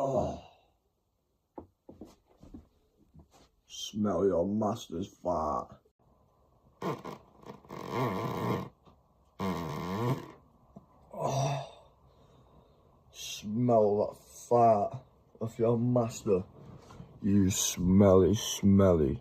Oh. Smell your master's fart. Oh. Smell that fart of your master. You smelly, smelly.